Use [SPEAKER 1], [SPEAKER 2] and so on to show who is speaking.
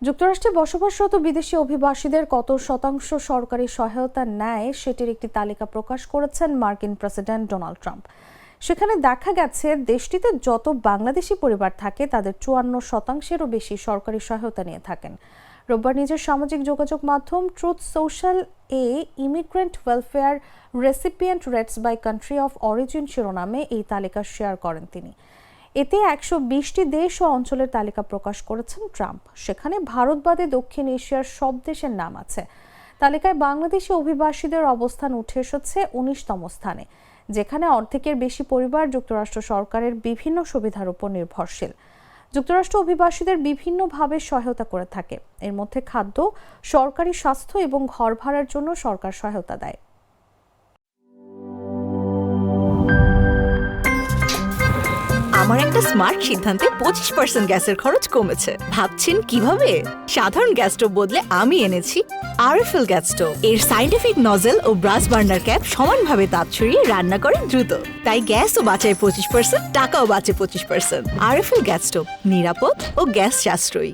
[SPEAKER 1] যুক্তরাষ্ট্রে বসবাসরত বিদেশি অভিবাসীদের কত শতাংশ সরকারি সহায়তা নেয় সেটির একটি তালিকা প্রকাশ করেছেন মার্কিন প্রেসিডেন্ট ডোনাল্ড ট্রাম্প। সেখানে দেখা গেছে দেশটিতে যত বাংলাদেশি পরিবার থাকে তাদের ৫৪%-এরও বেশি সরকারি সহায়তা নিয়ে থাকেন। রোববার নিজের সামাজিক যোগাযোগ মাধ্যম Truth Social immigrant welfare recipient rates by country of origin শিরোনামে এই তালিকা শেয়ার করেন তিনি। এতে ১২০টি দেশ ও অঞ্চলের তালিকা প্রকাশ করেছেন ট্রাম্প। সেখানে ভারত বাদে দক্ষিণ এশিয়ার সব দেশের নাম আছে। তালিকায় বাংলাদেশি অভিবাসীদের অবস্থান উঠে এসেছে ১৯তম স্থানে, যেখানে অর্ধেকের বেশি পরিবার যুক্তরাষ্ট্র সরকারের বিভিন্ন সুবিধার উপর নির্ভরশীল। যুক্তরাষ্ট্র অভিবাসীদের বিভিন্নভাবে সহায়তা করে থাকে। এর মধ্যে খাদ্য, সরকারি স্বাস্থ্য এবং ঘর ভাড়ার জন্য সরকার সহায়তা দেয়।
[SPEAKER 2] আমার একটা স্মার্ট সিদ্ধান্তে 25% গ্যাসের খরচ কমেছে। ভাবছেন কিভাবে? সাধারণ গ্যাস স্টোভ বদলে আমি এনেছি আরএফএল গ্যাস স্টোভ। এর সাইন্টিফিক নজল ও ব্রাস বার্নার ক্যাপ সমানভাবে তাপ ছড়িয়ে রান্না করে দ্রুত। তাই গ্যাসও বাঁচায় 25%, টাকাও বাঁচে 25%। আরএফএল গ্যাস স্টোভ নিরাপদ ও গ্যাস সাশ্রয়ী।